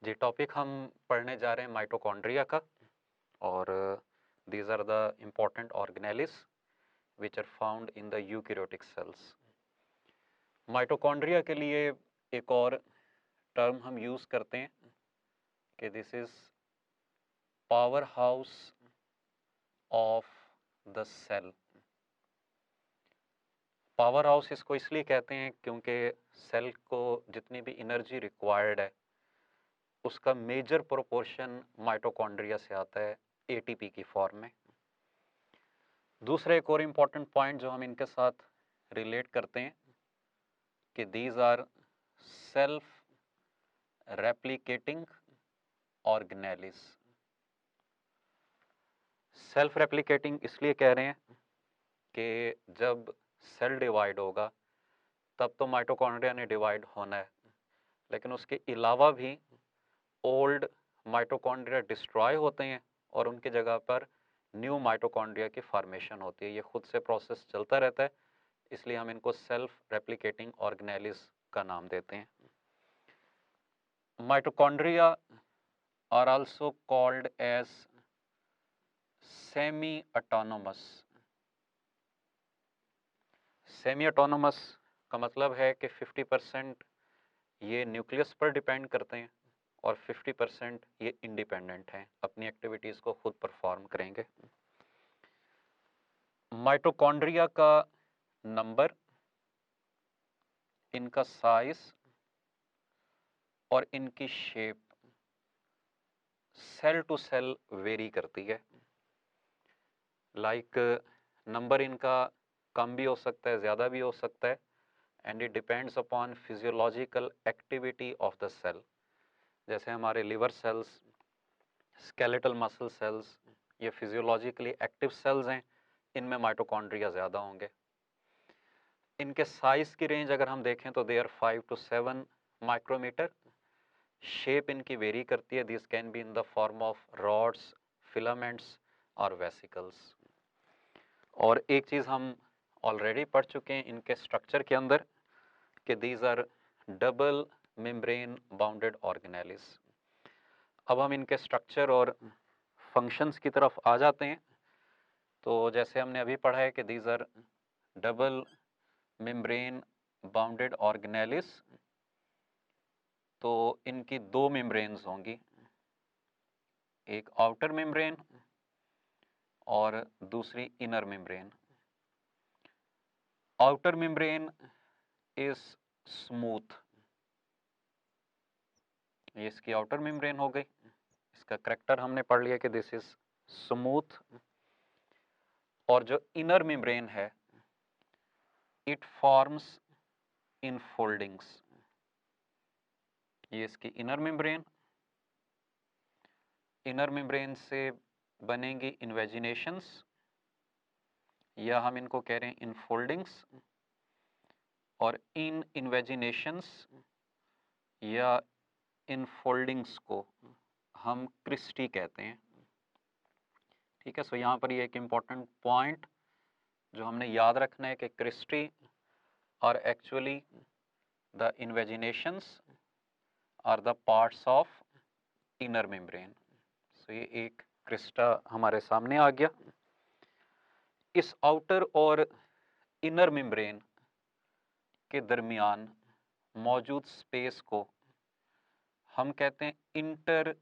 जी, topic हम पढ़ने जा रहे हैं माइटोकॉन्ड्रिया का। और these are the important organelles which are found in the eukaryotic cells. Mitochondria के लिए एक और टर्म हम यूज़ करते हैं कि this is power house of the cell. Power house इसको इसलिए कहते हैं क्योंकि सेल को जितनी भी एनर्जी रिक्वायर्ड है उसका मेजर प्रोपोर्शन माइटोकॉन्ड्रिया से आता है एटीपी की फॉर्म में। दूसरा एक और इम्पॉर्टेंट पॉइंट जो हम इनके साथ रिलेट करते हैं कि these are self replicating organelles. Self replicating इसलिए कह रहे हैं कि जब सेल डिवाइड होगा तब तो माइटोकॉन्ड्रिया ने डिवाइड होना है, लेकिन उसके अलावा भी ओल्ड माइटोकॉन्ड्रिया डिस्ट्रॉय होते हैं और उनकी जगह पर न्यू माइटोकॉन्ड्रिया की फॉर्मेशन होती है। ये खुद से प्रोसेस चलता रहता है, इसलिए हम इनको सेल्फ रेप्लिकेटिंग ऑर्गेनेलिस का नाम देते हैं। Mitochondria are also called as semi autonomous. Semi autonomous का मतलब है कि 50% ये न्यूक्लियस पर डिपेंड करते हैं और 50% ये इंडिपेंडेंट हैं, अपनी एक्टिविटीज़ को खुद परफॉर्म करेंगे। माइटोकॉन्ड्रिया का नंबर, इनका साइज और इनकी shape cell to cell vary करती है। लाइक नंबर इनका कम भी हो सकता है, ज़्यादा भी हो सकता है, and it depends upon physiological activity of the cell. जैसे हमारे liver cells, skeletal muscle cells, ये फिजियोलॉजिकली एक्टिव सेल्स हैं, इनमें माइटोकॉन्ड्रिया ज़्यादा होंगे। इनके साइज़ की रेंज अगर हम देखें तो they are 5 to 7 micrometer. Shape इनकी वेरी करती है, this can be in the form of rods, filaments और वेसिकल्स। और एक चीज़ हम ऑलरेडी पढ़ चुके हैं इनके स्ट्रक्चर के अंदर कि these are double membrane bounded organelles. अब हम इनके स्ट्रक्चर और फंक्शंस की तरफ आ जाते हैं। तो जैसे हमने अभी पढ़ा है कि these are double membrane bounded organelles, तो इनकी दो मेम्ब्रेन्स होंगी, एक आउटर मेम्ब्रेन और दूसरी inner membrane. Outer membrane is smooth, ये इसकी आउटर मेम्ब्रेन हो गई। इसका करेक्टर हमने पढ़ लिया कि दिस इज स्मूथ। और जो इनर मेम्ब्रेन है इट फॉर्म्स इन फोल्डिंग्स, ये इसकी इनर मेम्ब्रेन। इनर मेम्ब्रेन से बनेंगी इन्वेजिनेशंस, या हम इनको कह रहे हैं इनफोल्डिंग्स। और इन इन्वेजिनेशंस या इनफोल्डिंग्स को हम क्रिस्टी कहते हैं। ठीक है, सो यहाँ पर ये एक इम्पॉर्टेंट पॉइंट जो हमने याद रखना है कि cristae are actually the invaginations are the parts of inner membrane. So ये एक क्रिस्टा हमारे सामने आ गया। इस आउटर और इनर मेम्ब्रेन के दरमियान मौजूद स्पेस को हम कहते हैं इंटर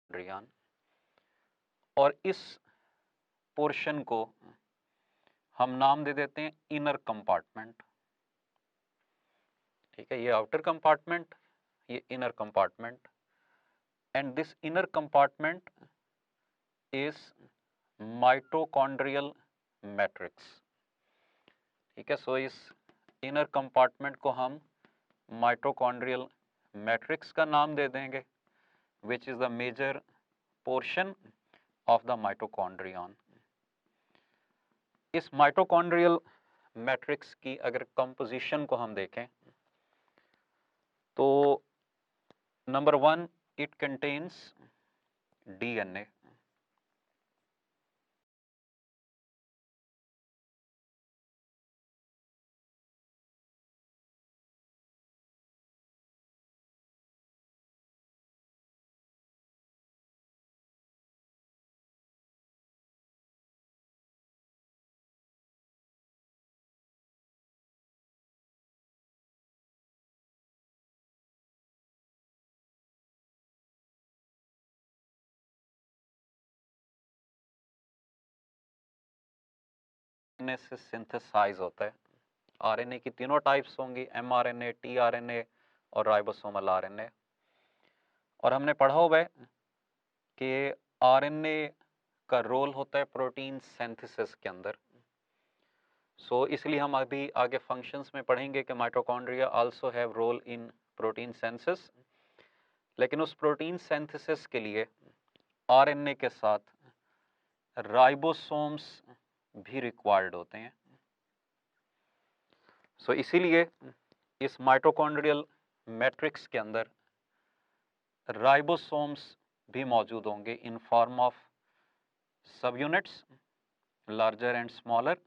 रियान। और इस पोर्शन को हम नाम दे देते हैं इनर कंपार्टमेंट। ठीक है, ये आउटर कंपार्टमेंट, ये inner compartment, and this inner compartment is mitochondrial matrix. ठीक है, सो इस इनर कंपार्टमेंट को हम माइटोकॉन्ड्रियल मैट्रिक्स का नाम दे देंगे, which is the major portion of the mitochondrion. इस माइटोकॉन्ड्रियल मैट्रिक्स की अगर कंपोजिशन को हम देखें तो नंबर 1, इट कंटेन्स डीएनए। से सिंथेसाइज होता है। आरएनए की तीनों टाइप्स होंगी, एमआरएनए, टीआरएनए और राइबोसोमल आरएनए। और हमने पढ़ा हुआ है कि आरएनए का रोल होता है प्रोटीन सिंथेसिस के अंदर। इसलिए हम अभी आगे फंक्शंस में पढ़ेंगे कि mitochondria also have role in protein synthesis. लेकिन उस प्रोटीन सिंथेसिस के लिए आरएनए के साथ राइबोसोम्स भी रिक्वायर्ड होते हैं। इसीलिए इस माइटोकॉन्ड्रियल मैट्रिक्स के अंदर राइबोसोम्स भी मौजूद होंगे इन फॉर्म ऑफ सब यूनिट्स, लार्जर एंड स्मॉलर।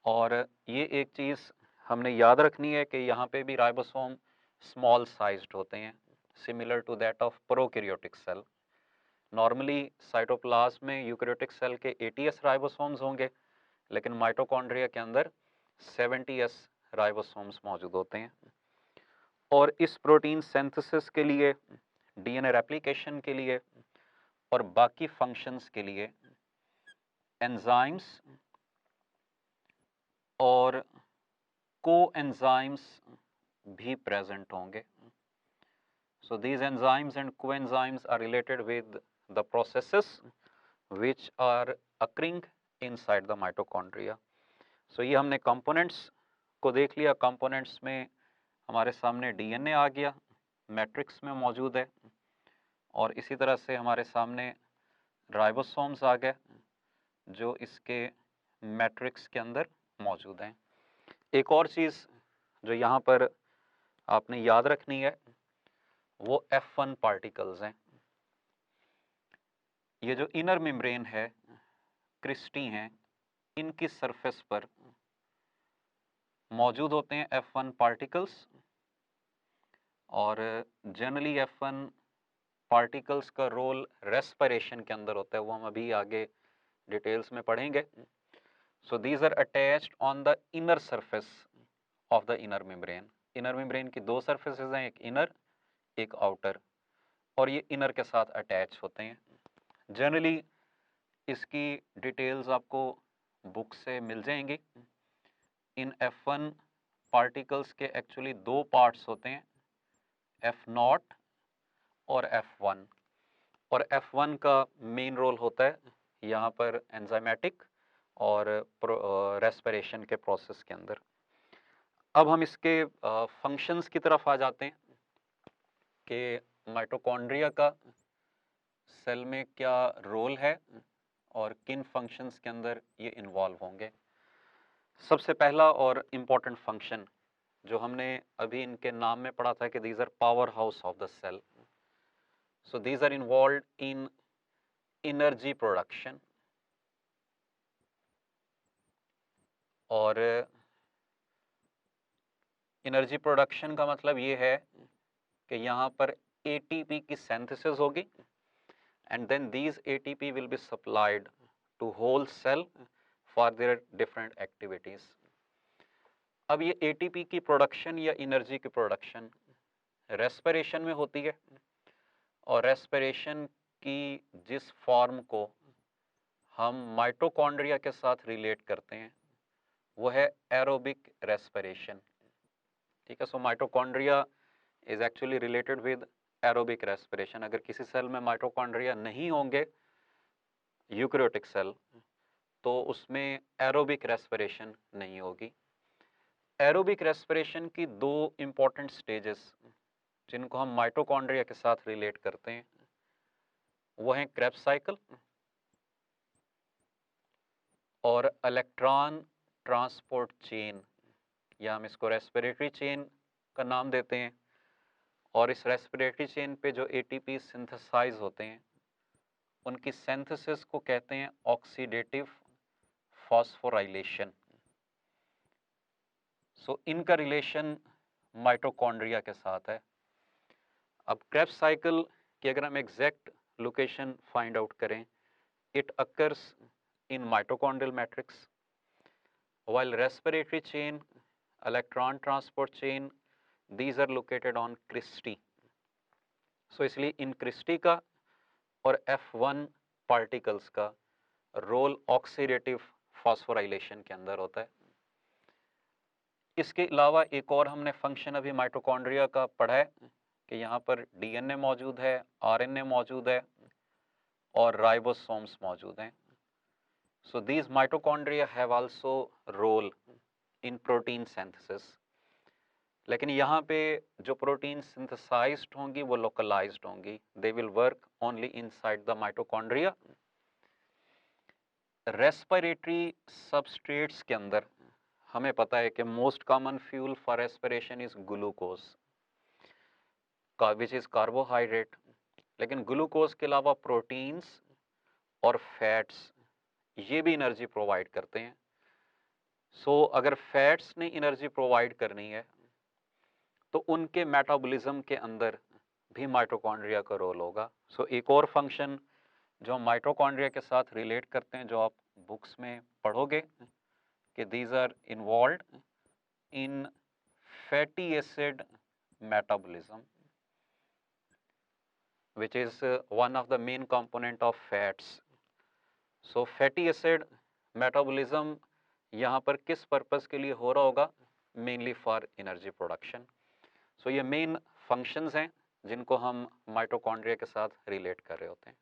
और ये एक चीज़ हमने याद रखनी है कि यहाँ पे भी राइबोसोम स्मॉल साइज्ड होते हैं, similar to that of prokaryotic cell. Normally cytoplasm में यूकैरियोटिक सेल के 80s राइबोसोम्स होंगे, लेकिन माइटोकॉन्ड्रिया के अंदर 70s राइबोसोम्स मौजूद होते हैं। और इस प्रोटीन सिंथेसिस के लिए, डीएनए रेप्लिकेशन के लिए और बाकी फंक्शंस के लिए एंजाइम्स और कोएंजाइम्स भी प्रेजेंट होंगे। These enzymes and coenzymes are related with the processes which are occurring inside the mitochondria. ये हमने कंपोनेंट्स को देख लिया। कंपोनेंट्स में हमारे सामने डीएनए आ गया, मैट्रिक्स में मौजूद है, और इसी तरह से हमारे सामने राइबोसोम्स आ गए जो इसके मैट्रिक्स के अंदर मौजूद हैं। एक और चीज़ जो यहाँ पर आपने याद रखनी है वो F1 पार्टिकल्स हैं। ये जो इनर मेम्ब्रेन है, क्रिस्टी हैं, इनकी सरफेस पर मौजूद होते हैं F1 पार्टिकल्स। और जनरली F1 पार्टिकल्स का रोल रेस्पिरेशन के अंदर होता है, वो हम अभी आगे डिटेल्स में पढ़ेंगे। These are attached on the inner surface of the inner membrane. Inner membrane की दो सरफेसेस हैं, एक इनर एक आउटर, और ये इनर के साथ अटैच होते हैं। जनरली इसकी डिटेल्स आपको बुक से मिल जाएंगी। इन F1 पार्टिकल्स के एक्चुअली दो पार्ट्स होते हैं, F0 और F1। और F1 का मेन रोल होता है यहाँ पर एंजाइमेटिक और रेस्पिरेशन के प्रोसेस के अंदर। अब हम इसके फंक्शंस की तरफ आ जाते हैं कि माइटोकॉन्ड्रिया का सेल में क्या रोल है और किन फंक्शंस के अंदर ये इन्वॉल्व होंगे। सबसे पहला और इम्पोर्टेंट फंक्शन जो हमने अभी इनके नाम में पढ़ा था कि these are power house of the cell. These are involve in energy production. और एनर्जी प्रोडक्शन का मतलब ये है कि यहाँ पर ATP की सिंथेसिस होगी and then these ATP will be supplied to whole cell for their different activities. अब ये ATP की प्रोडक्शन या एनर्जी की प्रोडक्शन रेस्पिरेशन में होती है, और रेस्पिरेशन की जिस फॉर्म को हम माइटोकॉन्ड्रिया के साथ रिलेट करते हैं वो है एरोबिक रेस्पिरेशन। ठीक है, mitochondria is actually related with aerobic respiration. अगर किसी सेल में माइटोकॉन्ड्रिया नहीं होंगे, यूकैरियोटिक सेल, तो उसमें एरोबिक रेस्पिरेशन नहीं होगी। एरोबिक रेस्पिरेशन की दो इम्पॉर्टेंट स्टेजेस जिनको हम माइटोकॉन्ड्रिया के साथ रिलेट करते हैं वो हैं क्रेब्स साइकिल और इलेक्ट्रॉन ट्रांसपोर्ट चेन, या हम इसको रेस्पिरेटरी चेन का नाम देते हैं, और इस रेस्पिरेटरी चेन पे जो एटीपी सिंथेसाइज होते हैं उनकी सिंथेसिस को कहते हैं ऑक्सीडेटिव फॉस्फोराइलेशन। सो इनका रिलेशन माइटोकॉन्ड्रिया के साथ है। अब क्रेब्स साइकिल की अगर हम एग्जैक्ट लोकेशन फाइंड आउट करें, it occurs in mitochondrial matrix, while respiratory chain, electron transport chain, these are located on cristae. So इसलिए इन क्रिस्टी का और F1 पार्टिकल्स का रोल ऑक्सीडेटिव फॉस्फोराइलेशन के अंदर होता है। इसके अलावा एक और हमने फंक्शन अभी माइटोकॉन्ड्रिया का पढ़ा है कि यहाँ पर डीएनए मौजूद है, आरएनए मौजूद है और राइबोसोम्स मौजूद हैं। So these mitochondria have also role in protein synthesis, लेकिन यहाँ पे जो प्रोटीन सिंथेसाइज्ड होंगी वो लोकलाइज्ड होंगी, they will work only inside the mitochondria. Respiratory substrates के अंदर हमें पता है कि most common fuel for respiration is glucose का, विच इज कार्बोहाइड्रेट, लेकिन ग्लूकोज के अलावा प्रोटीन्स और फैट्स ये भी एनर्जी प्रोवाइड करते हैं। सो अगर फैट्स ने एनर्जी प्रोवाइड करनी है तो उनके मेटाबॉलिज्म के अंदर भी माइटोकॉन्ड्रिया का रोल होगा। सो एक और फंक्शन जो हम माइटोकॉन्ड्रिया के साथ रिलेट करते हैं, जो आप बुक्स में पढ़ोगे कि these are involved in fatty acid metabolism, which is one of the main component of fats. So fatty acid metabolism यहाँ पर किस पर्पस के लिए हो रहा होगा? Mainly for energy production. So ये मेन फंक्शंस हैं जिनको हम माइटोकॉन्ड्रिया के साथ रिलेट कर रहे होते हैं।